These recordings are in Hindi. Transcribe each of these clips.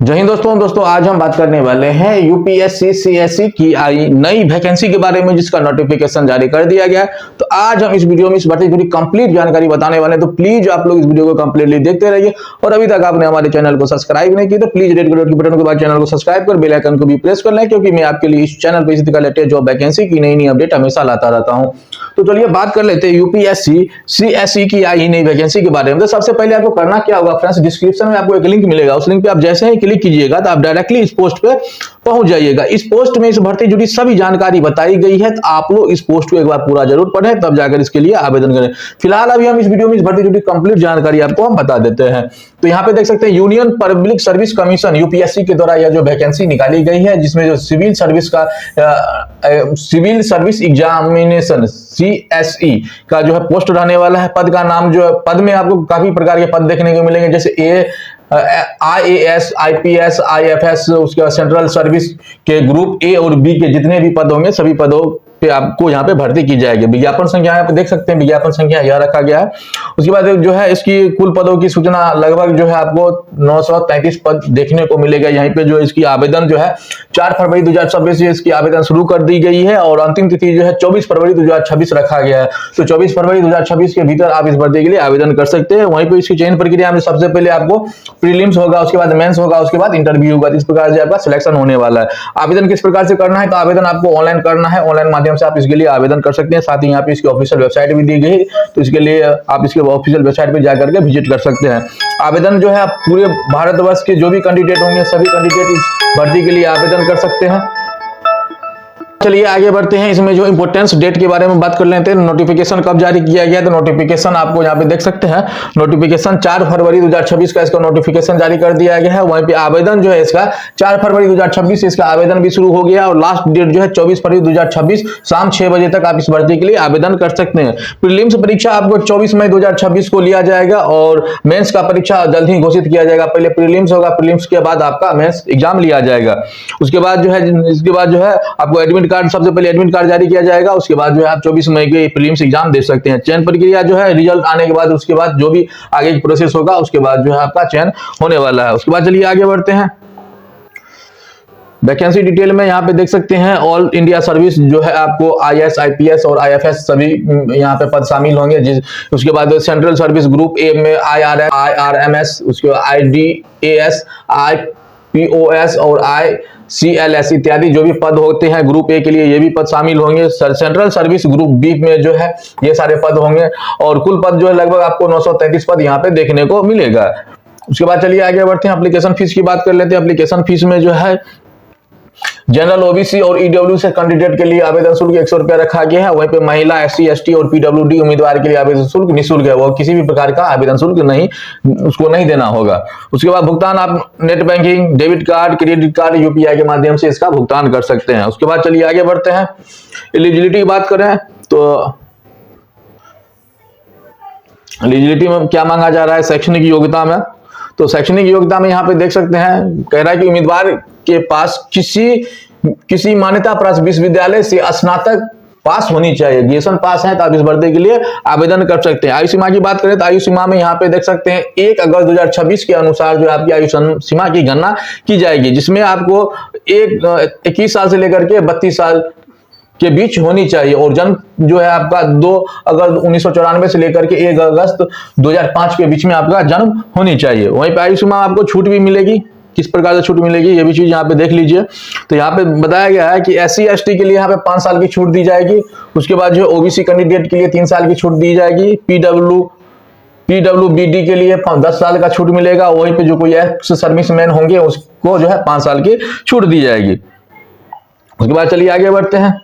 जय हिंद दोस्तों आज हम बात करने वाले हैं यूपीएससी सीएससी की आई नई वैकेंसी के बारे में जिसका नोटिफिकेशन जारी कर दिया गया है। तो आज हम इस वीडियो में इस भर्ती की कंप्लीट जानकारी बताने वाले हैं, तो प्लीज आप लोग इस वीडियो को कंप्लीटली देखते रहिए। और अभी तक आपने हमारे चैनल को सब्सक्राइब नहीं की तो प्लीज रेड कलर के बटन के बाद चैनल को सब्सक्राइब कर बेल आइकन को भी प्रेस कर लें, क्योंकि मैं आपके लिए इस चैनल पर इसी तरह लेटेस्ट जॉब वैकेंसी की नई अपडेट हमेशा लाता रहता हूँ। तो चलिए बात कर लेते हैं यूपीएससी सीएससी की आई नई वैकेंसी के बारे में। तो सबसे पहले आपको करना क्या होगा फ्रेंड्स, डिस्क्रिप्शन में आपको एक लिंक मिलेगा, उस लिंक पे आप जैसे ही क्लिक कीजिएगा तो आप डायरेक्टली इस पोस्ट पे पहुंच जाइएगा। इस पोस्ट में इस भर्ती जुड़ी सभी जानकारी बताई गई है, तो आप लोग इस पोस्ट को एक बार पूरा जरूर पढ़ें, तब जाकर इसके लिए आवेदन करें। फिलहाल अभी हम इस वीडियो में इस भर्ती जुड़ी कंप्लीट जानकारी आपको हम बता देते हैं। तो यहाँ पे देख सकते हैं union public service commission UPSC के द्वारा यह जो वैकेंसी निकाली गई है, जिसमें जो सिविल सर्विस एग्जामिनेशन सीएसई का जो है पोस्ट रहने वाला है। पद का नाम जो है, पद में आपको काफी प्रकार के पद देखने को मिलेंगे, जैसे IAS, IPS, IFS, उसके बाद सेंट्रल सर्विस के ग्रुप ए और बी के जितने भी पद होंगे सभी पदों पे आपको यहाँ पे भर्ती की जाएगी। विज्ञापन संख्या यहाँ पे देख सकते हैं, विज्ञापन संख्या यह रखा गया है। उसके बाद जो है इसकी कुल पदों की सूचना लगभग जो है आपको 933 पद देखने को मिलेगा। यहाँ पे जो इसकी आवेदन जो है 4 फरवरी 2026 से इसकी आवेदन शुरू कर दी गई है और अंतिम तिथि जो है 24 फरवरी 2026 रखा गया है। तो 24 फरवरी 2026 के भीतर आप इस भर्ती के लिए आवेदन कर सकते हैं। वहीं पे इसकी चयन प्रक्रिया में सबसे पहले आपको प्रीलिम्स होगा, उसके बाद मेंस होगा, उसके बाद इंटरव्यू होगा। इस प्रकार से आपका सिलेक्शन होने वाला है। आवेदन किस प्रकार से करना है, तो आवेदन आपको ऑनलाइन करना है, ऑनलाइन माध्यम से आप इसके लिए आवेदन कर सकते हैं। साथ ही यहाँ पे इसकी ऑफिशियल वेबसाइट भी दी गई, तो इसके लिए आप इसके ऑफिशियल वेबसाइट पे जाकर के विजिट कर सकते हैं। आवेदन जो है आप पूरे भारतवर्ष के जो भी कैंडिडेट होंगे सभी कैंडिडेट इस भर्ती के लिए आवेदन कर सकते हैं। चलिए आगे बढ़ते हैं, इसमें जो इंपोर्टेंस डेट के बारे में बात कर लेते हैं। नोटिफिकेशन कब जारी किया गया, तो नोटिफिकेशन आपको यहाँ पे देख सकते हैं, नोटिफिकेशन 4 फरवरी 2026 का इसका नोटिफिकेशन जारी कर दिया गया है। वहीं पे आवेदन जो है इसका 4 फरवरी 2026 से इसका आवेदन भी शुरू हो गया और लास्ट डेट जो है 24 फरवरी 2026 शाम 6 बजे तक आप इस भर्ती के लिए आवेदन कर सकते हैं। प्रीलिम्स परीक्षा आपको 24 मई 2026 को लिया जाएगा और मेंस का परीक्षा जल्द ही घोषित किया जाएगा। पहले प्रीलिम्स होगा, प्रीलिम्स के बाद आपका मेंस एग्जाम लिया जाएगा। उसके बाद जो है इसके बाद जो है आपको एडमिट कार्ड, सबसे पहले एडमिट कार्ड जारी किया जाएगा। उसके बाद जो है आप 24 मई के प्रीलिम्स एग्जाम दे सकते हैं। चयन प्रक्रिया जो है रिजल्ट आने के बाद उसके बाद जो भी आगे की प्रोसेस होगा उसके बाद जो है आपका चयन होने वाला है। उसके बाद चलिए आगे बढ़ते हैं। वैकेंसी डिटेल में यहाँ पे देख सकते हैं, ऑल इंडिया सर्विस जो है आपको IAS, IPS और IFS सभी यहाँ पे पद शामिल होंगे। उसके बाद सेंट्रल सर्विस ग्रुप ए में IRMS, उसके बाद IDAS, IPOS और ICLS इत्यादि जो भी पद होते हैं ग्रुप ए के लिए ये भी पद शामिल होंगे। सेंट्रल सर्विस ग्रुप बी में जो है ये सारे पद होंगे और कुल पद जो है लगभग आपको 933 पद यहाँ पे देखने को मिलेगा। उसके बाद चलिए आगे बढ़ते हैं, एप्लीकेशन फीस की बात कर लेते हैं। एप्लीकेशन फीस में जो है जनरल ओबीसी और ईडब्ल्यू से कैंडिडेट के लिए आवेदन शुल्क 100 रुपया रखा गया है। वहीं पे महिला SC ST और PWD उम्मीदवार के लिए आवेदन शुल्क निःशुल्क है, वो किसी भी प्रकार का आवेदन शुल्क उसको नहीं देना होगा। उसके बाद भुगतान आप net banking, debit card, credit card, UPI के माध्यम से इसका भुगतान कर सकते हैं। उसके बाद चलिए आगे बढ़ते हैं, एलिजिबिलिटी की बात करें तो एलिजिबिलिटी में क्या मांगा जा रहा है शैक्षणिक योग्यता में, तो शैक्षणिक योग्यता में यहाँ पे देख सकते हैं कह रहा है कि उम्मीदवार के पास किसी मान्यता प्राप्त विश्वविद्यालय से स्नातक पास होनी चाहिए। ग्रेजुएशन पास है तो आप इस भर्ती के लिए आवेदन कर सकते हैं। आयु सीमा की बात करें तो आयु सीमा में यहाँ पे देख सकते हैं 1 अगस्त 2026 के अनुसार जो आपकी आयु सीमा की गणना की जाएगी, जिसमें आपको 21 साल से लेकर के 32 साल के बीच होनी चाहिए और जन्म जो है आपका 2 अगस्त 1994 से लेकर के 1 अगस्त 2005 के बीच में आपका जन्म होनी चाहिए। वहीं पे आयु सीमा आपको छूट भी मिलेगी, किस प्रकार से छूट मिलेगी ये भी चीज यहाँ पे देख लीजिए। तो यहाँ पे बताया गया है कि SC ST के लिए यहाँ पे 5 साल की छूट दी जाएगी। उसके बाद जो OBC कैंडिडेट के लिए 3 साल की छूट दी जाएगी। PWBD के लिए 10 साल का छूट मिलेगा। वहीं पे जो कोई एक्स सर्विसमैन होंगे उसको जो है 5 साल की छूट दी जाएगी। उसके बाद चलिए आगे बढ़ते हैं,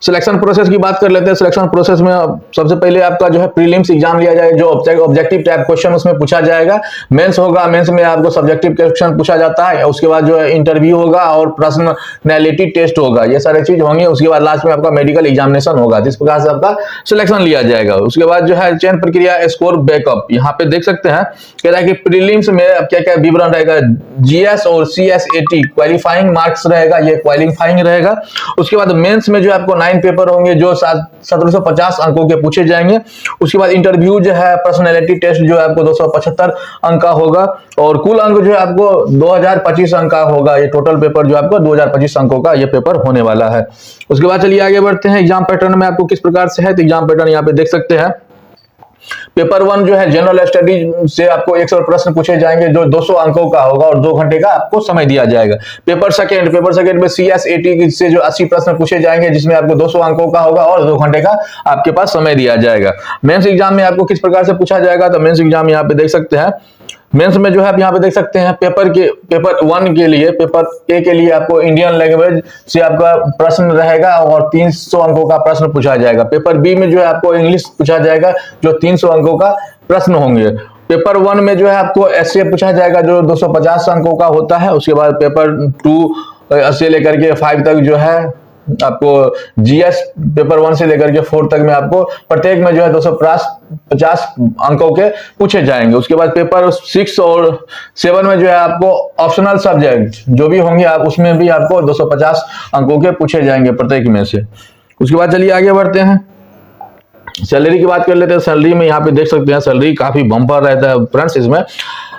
सिलेक्शन प्रोसेस की बात कर लेते हैं। सिलेक्शन प्रोसेस में सबसे पहले आपका जो है प्रीलिम्स एग्जाम लिया जाएगा, जो ऑब्जेक्टिव टाइप क्वेश्चन उसमें पूछा जाएगा। मेंस होगा, मेंस में आपको सब्जेक्टिव क्वेश्चन पूछा जाता है। उसके बाद जो है इंटरव्यू होगा और पर्सनालिटी टेस्ट होगा, ये सारे चीज होंगे। उसके बाद लास्ट में आपका मेडिकल एग्जामिनेशन होगा, जिस प्रकार से आपका सिलेक्शन लिया जाएगा। उसके बाद जो है चयन प्रक्रिया, स्कोर बैकअप, यहाँ पे देख सकते हैं कह रहा है कि प्रीलिम्स में क्या क्या विवरण रहेगा। GS और CSAT क्वालिफाइंग मार्क्स रहेगा, ये क्वालिफाइंग रहेगा। उसके बाद मेंस में जो आपको 9 ऑनलाइन पेपर होंगे जो 1750 अंकों के पूछे जाएंगे। उसके बाद इंटरव्यू जो है, पर्सनैलिटी टेस्ट जो है आपको 275 अंक का होगा, और कुल अंक जो है आपको 2025 अंक का होगा। ये टोटल पेपर जो आपको 2025 अंकों का ये पेपर होने वाला है। उसके बाद चलिए आगे बढ़ते हैं। एग्जाम पैटर्न में आपको किस प्रकार से है, तो एग्जाम पैटर्न यहाँ पे देख सकते हैं। पेपर 1 जो है जनरल स्टडी से आपको 100 प्रश्न पूछे जाएंगे जो 200 अंकों का होगा और 2 घंटे का आपको समय दिया जाएगा। पेपर सेकंड में CSAT से जो 80 प्रश्न पूछे जाएंगे जिसमें आपको 200 अंकों का होगा और 2 घंटे का आपके पास समय दिया जाएगा। मेंस एग्जाम में आपको किस प्रकार से पूछा जाएगा, तो मेंस एग्जाम यहाँ पे देख सकते हैं। मेंस में जो है आप यहाँ पे देख सकते हैं पेपर 1 के लिए, पेपर ए के लिए आपको इंडियन लैंग्वेज से आपका प्रश्न रहेगा और 300 अंकों का प्रश्न पूछा जाएगा। पेपर बी में जो है आपको इंग्लिश पूछा जाएगा जो 300 अंकों का प्रश्न होंगे। पेपर 1 में जो है आपको एसए पूछा जाएगा जो 250 अंकों का होता है। उसके बाद पेपर 2 से लेकर के 5 तक जो है आपको जीएस पेपर 1 से लेकर के 4 तक में आपको प्रत्येक में जो है 250 अंकों के पूछे जाएंगे। उसके बाद पेपर 6 और 7 में जो है आपको ऑप्शनल सब्जेक्ट जो भी होंगे आप उसमें भी आपको 250 अंकों के पूछे जाएंगे प्रत्येक में से। उसके बाद चलिए आगे बढ़ते हैं, सैलरी की बात कर लेते हैं। सैलरी में यहाँ पे देख सकते हैं सैलरी काफी बम्पर रहता है फ्रेंड्स। इसमें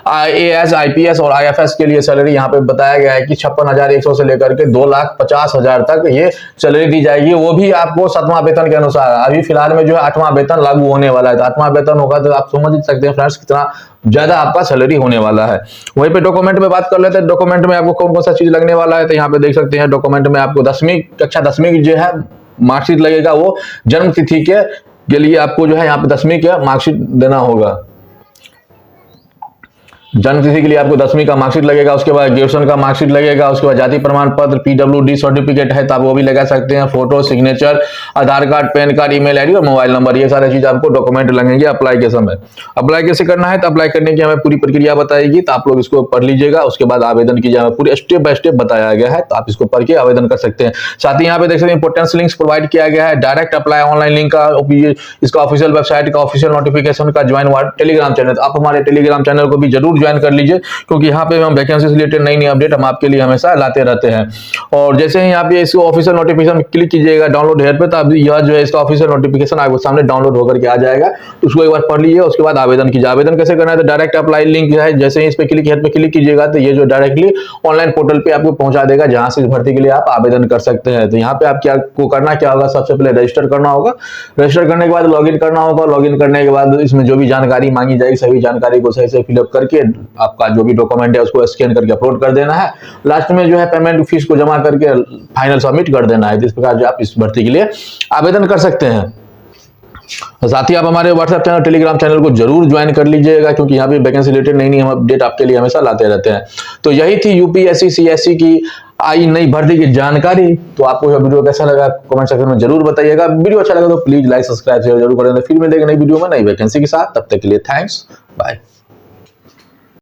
IAS, IPS और IFS के लिए सैलरी यहाँ पे बताया गया है कि 56,100 से लेकर के 2,50,000 तक ये सैलरी दी जाएगी, वो भी आपको 7वां वेतन के अनुसार। अभी फिलहाल में जो है 8वां वेतन लागू होने वाला है, तो 8वां वेतन होगा तो आप समझ सकते हैं फ्रेंड्स कितना ज्यादा आपका सैलरी होने वाला है। वहीं पे डॉक्यूमेंट में बात कर लेते हैं। डॉक्यूमेंट में आपको कौन कौन सा चीज लगने वाला है, तो यहाँ पे देख सकते हैं डॉक्यूमेंट में आपको कक्षा 10वीं की जो है मार्कशीट लगेगा, वो जन्म तिथि के लिए आपको जो है यहाँ पे 10वीं का मार्कशीट देना होगा। जन्म तिथि के लिए आपको 10वीं का मार्कशीट लगेगा। उसके बाद ग्रेजुएशन का मार्कशीट लगेगा। उसके बाद जाति प्रमाण पत्र, PWD सर्टिफिकेट है तो आप वो भी लगा सकते हैं। Photo, signature, Aadhaar card, PAN card, email ID और मोबाइल नंबर, ये सारे चीज आपको डॉक्यूमेंट लगेंगे अप्लाई के समय। अप्लाई कैसे करना है, तो अप्लाई करने की हमें पूरी प्रक्रिया बताएगी, तो आप लोग इसको पढ़ लीजिएगा। उसके बाद आवेदन कीजिएगा, पूरे स्टेप बाय स्टेप बताया गया है, तो आप इसको पढ़ के आवेदन कर सकते हैं। साथ ही यहाँ पे देख सकते हैं इंपोर्टेंस लिंक्स प्रोवाइड किया गया है। डायरेक्ट अप्लाई ऑनलाइन लिंक का, इसका ऑफिशियल वेबसाइट का ऑफिशियल नोटिफिकेशन का ज्वाइन टेलीग्राम चैनल, आप हमारे टेलीग्राम चैनल को भी जरूर ज्वाइन कर लीजिए, क्योंकि यहाँ पे हम वैकेंसी से रिलेटेड नई नई अपडेट हम आपके लिए हमेशा लाते रहते हैं। और जैसे ही यहाँ पे इसको ऑफिशियल नोटिफिकेशन क्लिक कीजिएगा डाउनलोड हेयर पे, तो अब यह जो है इसका ऑफिशियल नोटिफिकेशन आपके सामने डाउनलोड होकर के आ जाएगा, तो उसको एक बार पढ़ लीजिए। उसके बाद आवेदन कीजिए। आवेदन कैसे करना है, तो डायरेक्ट अप्लाई लिंक है, जैसे ही इस पे हेयर पे क्लिक कीजिएगा तो ये जो डायरेक्टली ऑनलाइन पोर्टल पे आपको पहुंचा देगा जहां से इस भर्ती के लिए आप आवेदन कर सकते हैं। तो यहाँ पे आप करना क्या होगा, सबसे पहले रजिस्टर करना होगा। रजिस्टर करने के बाद लॉगिन करना होगा। लॉगिन करने के बाद इसमें जो भी जानकारी मांगी जाएगी सभी जानकारी को सही से फिलअप करके आपका जो भी डॉक्यूमेंट है उसको स्कैन करके अपलोड कर देना है। लास्ट में जो है पेमेंट फीस को जमा करके फाइनल सबमिट कर देना है। इस प्रकार जो आप इस भर्ती के लिए आवेदन कर सकते हैं। साथ ही आप हमारे व्हाट्सएप चैनल, टेलीग्राम चैनल को जरूर ज्वाइन कर लीजिएगा, क्योंकि यहाँ पे वैकेंसी रिलेटेड नई नई हम अपडेट आपके लिए हमेशा लाते रहते हैं। तो यही थी यूपीएससी सीएससी की आई नई भर्ती की जानकारी। तो आपको यह वीडियो कैसा लगा कमेंट सेक्शन में जरूर बताइएगा। वीडियो अच्छा लगा तो प्लीज लाइक सब्सक्राइब जरूर कर देना। फिर मिलेंगे नई वीडियो में नई वैकेंसी के साथ, तब तक के लिए थैंक्स, बाय।